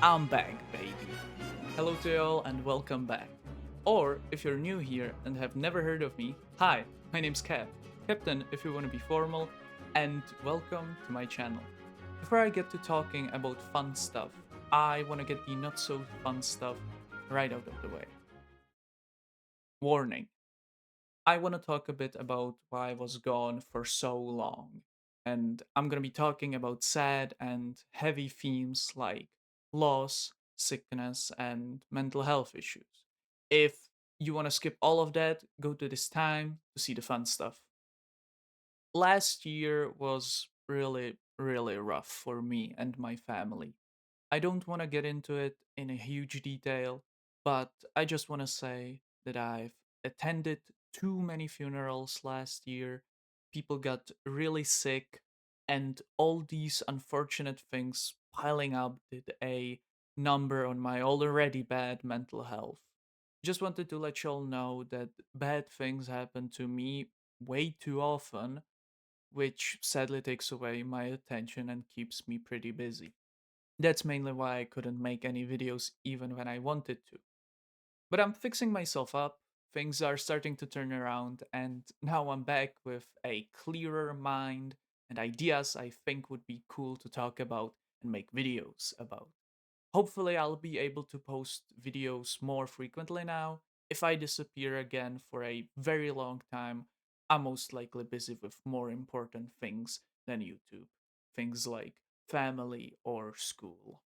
I'm back, baby. Hello to you all and welcome back. Or, if you're new here and have never heard of me, hi, my name's Cap. Captain, if you want to be formal, and welcome to my channel. Before I get to talking about fun stuff, I want to get the not so fun stuff right out of the way. Warning, I want to talk a bit about why I was gone for so long. And I'm going to be talking about sad and heavy themes like loss, sickness, and mental health issues. If you want to skip all of that, go to this time to see the fun stuff. Last year was really rough for me and my family. I don't want to get into it in a huge detail, but I just want to say that I've attended too many funerals last year. People got really sick, and all these unfortunate things piling up did a number on my already bad mental health. Just wanted to let y'all know that bad things happen to me way too often, which sadly takes away my attention and keeps me pretty busy. That's mainly why I couldn't make any videos even when I wanted to. But I'm fixing myself up, things are starting to turn around, and now I'm back with a clearer mind and ideas I think would be cool to talk about and make videos about. Hopefully, I'll be able to post videos more frequently now. If I disappear again for a very long time, I'm most likely busy with more important things than YouTube. Things like family or school.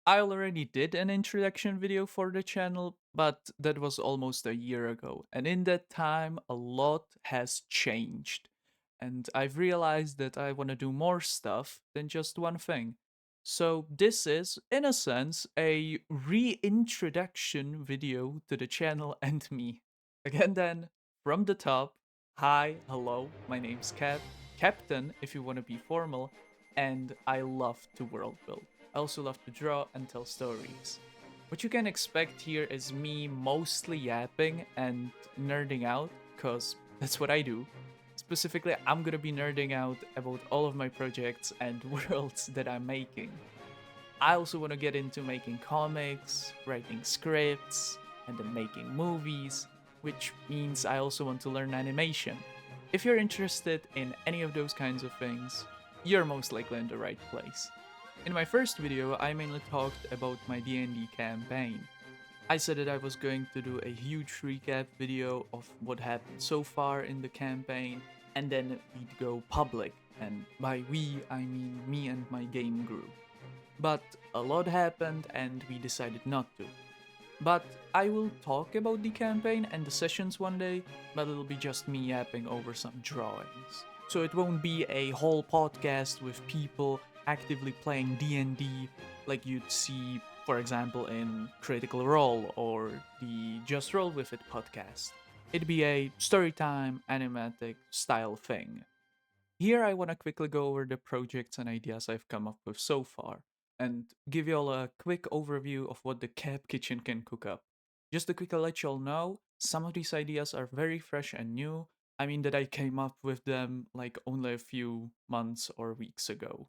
I already did an introduction video for the channel, but that was almost a year ago, and in that time, a lot has changed. And I've realized that I want to do more stuff than just one thing. So, this is, in a sense, a reintroduction video to the channel and me. Again, then, from the top, hi, hello, my name's Captain, if you want to be formal, and I love to world build. I also love to draw and tell stories. What you can expect here is me mostly yapping and nerding out, because that's what I do. Specifically, I'm gonna be nerding out about all of my projects and worlds that I'm making. I also want to get into making comics, writing scripts, and then making movies, which means I also want to learn animation. If you're interested in any of those kinds of things, you're most likely in the right place. In my first video, I mainly talked about my D&D campaign. I said that I was going to do a huge recap video of what happened so far in the campaign, and then we'd go public, and by we, I mean me and my game group. But a lot happened and we decided not to. But I will talk about the campaign and the sessions one day, but it'll be just me yapping over some drawings. So it won't be a whole podcast with people actively playing D&D like you'd see, for example, in Critical Role or the Just Roll With It podcast. It'd be a storytime animatic style thing. Here I want to quickly go over the projects and ideas I've come up with so far, and give you all a quick overview of what the Cap Kitchen can cook up. Just to quickly let you all know, some of these ideas are very fresh and new. I mean that I came up with them like only a few months or weeks ago.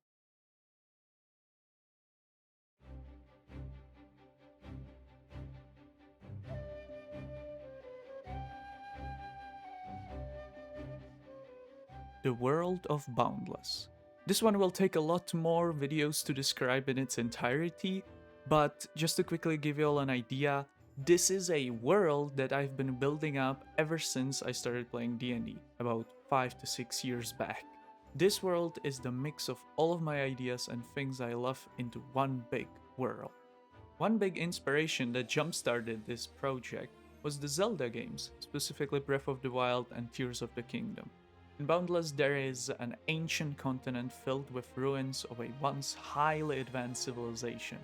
The world of Boundless. This one will take a lot more videos to describe in its entirety, but just to quickly give you all an idea, this is a world that I've been building up ever since I started playing D&D, about 5 to 6 years back. This world is the mix of all of my ideas and things I love into one big world. One big inspiration that jump-started this project was the Zelda games, specifically Breath of the Wild and Tears of the Kingdom. In Boundless, there is an ancient continent filled with ruins of a once highly advanced civilization.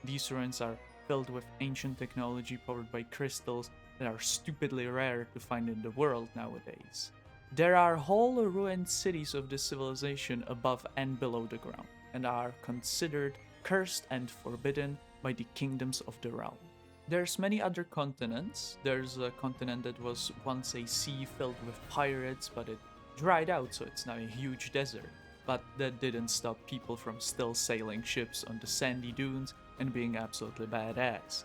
These ruins are filled with ancient technology powered by crystals that are stupidly rare to find in the world nowadays. There are whole ruined cities of this civilization above and below the ground, and are considered cursed and forbidden by the kingdoms of the realm. There's many other continents. There's a continent that was once a sea filled with pirates, but it dried out, so it's now a huge desert. but that didn't stop people from still sailing ships on the sandy dunes and being absolutely badass.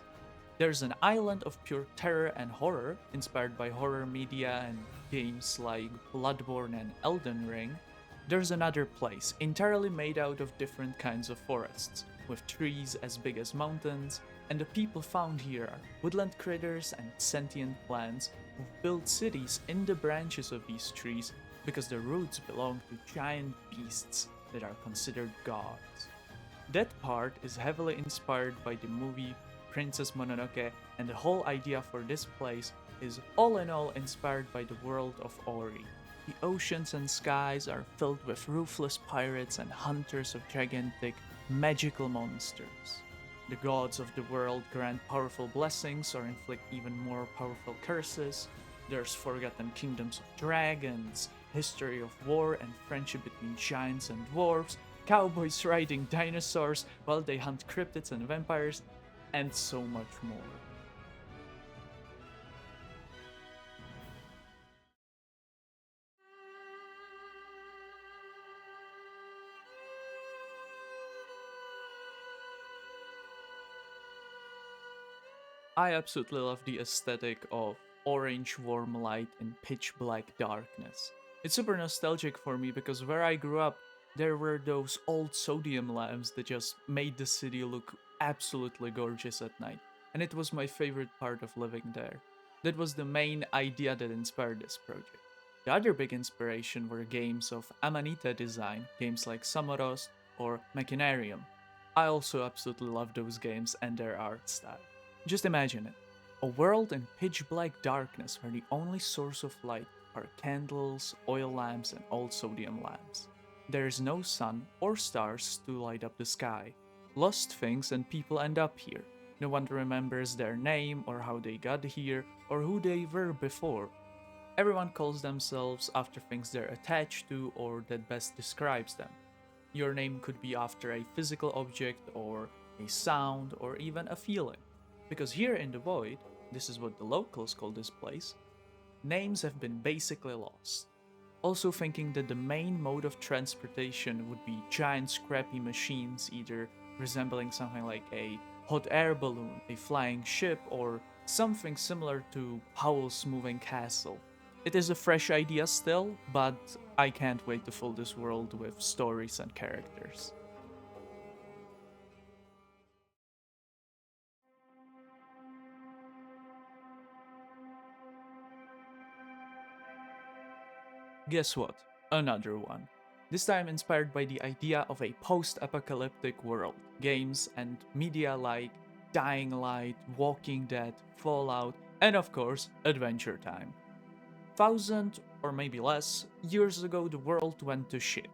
There's an island of pure terror and horror, inspired by horror media and games like Bloodborne and Elden Ring. There's another place, entirely made out of different kinds of forests, with trees as big as mountains, and the people found here are woodland critters and sentient plants who've built cities in the branches of these trees because the roots belong to giant beasts that are considered gods. That part is heavily inspired by the movie Princess Mononoke, and the whole idea for this place is all in all inspired by the world of Ori. The oceans and skies are filled with ruthless pirates and hunters of gigantic, magical monsters. The gods of the world grant powerful blessings or inflict even more powerful curses. There's forgotten kingdoms of dragons, history of war and friendship between giants and dwarves, cowboys riding dinosaurs while they hunt cryptids and vampires, and so much more. I absolutely love the aesthetic of orange warm light and pitch black darkness. It's super nostalgic for me because where I grew up, there were those old sodium lamps that just made the city look absolutely gorgeous at night, and it was my favorite part of living there. That was the main idea that inspired this project. The other big inspiration were games of Amanita design, games like Samaros or Machinarium. I also absolutely love those games and their art style. Just imagine it, a world in pitch black darkness where the only source of light are candles, oil lamps, and old sodium lamps. There is no sun or stars to light up the sky. Lost things and people end up here. No one remembers their name or how they got here or who they were before. Everyone calls themselves after things they're attached to or that best describes them. Your name could be after a physical object or a sound or even a feeling. Because here in the Void, this is what the locals call this place, names have been basically lost. Also thinking that the main mode of transportation would be giant scrappy machines, either resembling something like a hot air balloon, a flying ship, or something similar to Howl's Moving Castle. It is a fresh idea still, but I can't wait to fill this world with stories and characters. Guess what? Another one. This time inspired by the idea of a post apocalyptic world. Games and media like Dying Light, Walking Dead, Fallout, and of course, Adventure Time. Thousand, or maybe less, years ago the world went to shit.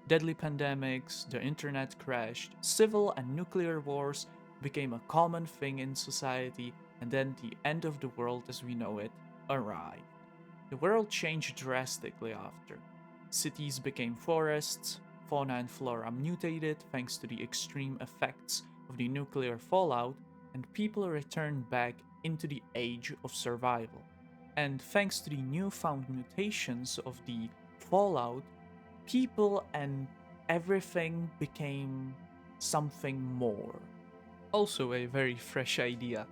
Deadly pandemics, the internet crashed, civil and nuclear wars became a common thing in society, and then the end of the world as we know it arrived. The world changed drastically after. Cities became forests, fauna and flora mutated thanks to the extreme effects of the nuclear fallout, and people returned back into the age of survival. And thanks to the newfound mutations of the fallout, people and everything became something more. Also, a very fresh idea.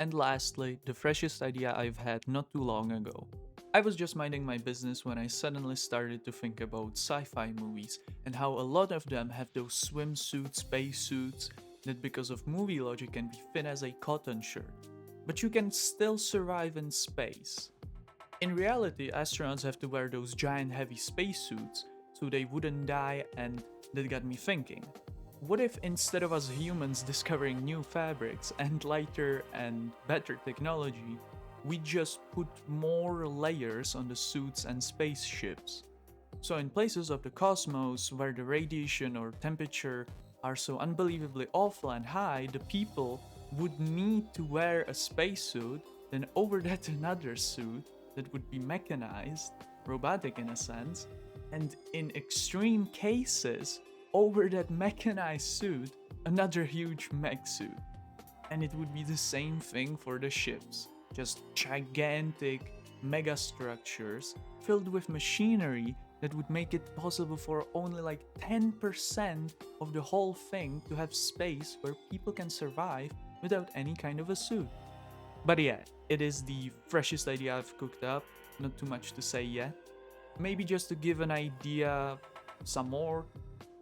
And lastly, the freshest idea I've had not too long ago. I was just minding my business when I suddenly started to think about sci-fi movies and how a lot of them have those swimsuit spacesuits that because of movie logic can be thin as a cotton shirt. But you can still survive in space. In reality, astronauts have to wear those giant heavy spacesuits so they wouldn't die, and that got me thinking. What if instead of us humans discovering new fabrics and lighter and better technology, we just put more layers on the suits and spaceships? So, in places of the cosmos where the radiation or temperature are so unbelievably awful and high, the people would need to wear a spacesuit, then over that another suit that would be mechanized, robotic in a sense, and in extreme cases, over that mechanized suit, another huge mech suit. And it would be the same thing for the ships. Just gigantic mega structures filled with machinery that would make it possible for only like 10% of the whole thing to have space where people can survive without any kind of a suit. But yeah, it is the freshest idea I've cooked up, not too much to say yet. Maybe just to give an idea some more,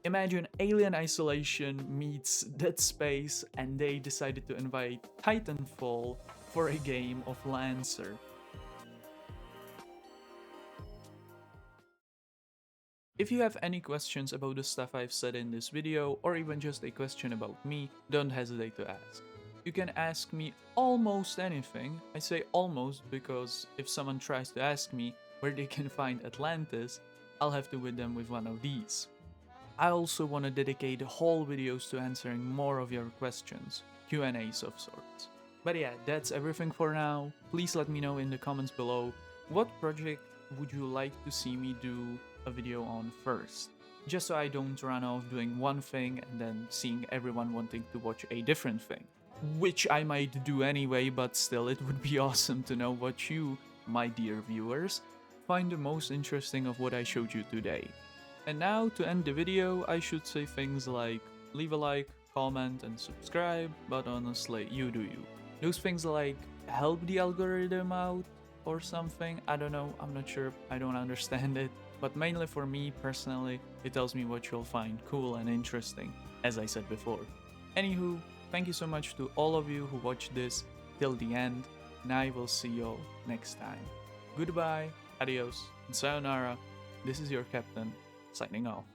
imagine Alien Isolation meets Dead Space and they decided to invite Titanfall for a game of Lancer. If you have any questions about the stuff I've said in this video, or even just a question about me, don't hesitate to ask. You can ask me almost anything. I say almost because if someone tries to ask me where they can find Atlantis, I'll have to win them with one of these. I also want to dedicate whole videos to answering more of your questions, Q&As of sorts. But yeah, that's everything for now. Please let me know in the comments below what project would you like to see me do a video on first, just so I don't run off doing one thing and then seeing everyone wanting to watch a different thing. Which I might do anyway, but still it would be awesome to know what you, my dear viewers, find the most interesting of what I showed you today. And now, to end the video, I should say things like leave a like, comment and subscribe, but honestly, you do you. Those things like help the algorithm out or something, I don't know, I'm not sure, I don't understand it. But mainly for me personally, it tells me what you'll find cool and interesting, as I said before. Anywho, thank you so much to all of you who watched this till the end, and I will see you all next time. Goodbye, adios, and sayonara. This is your captain, signing off.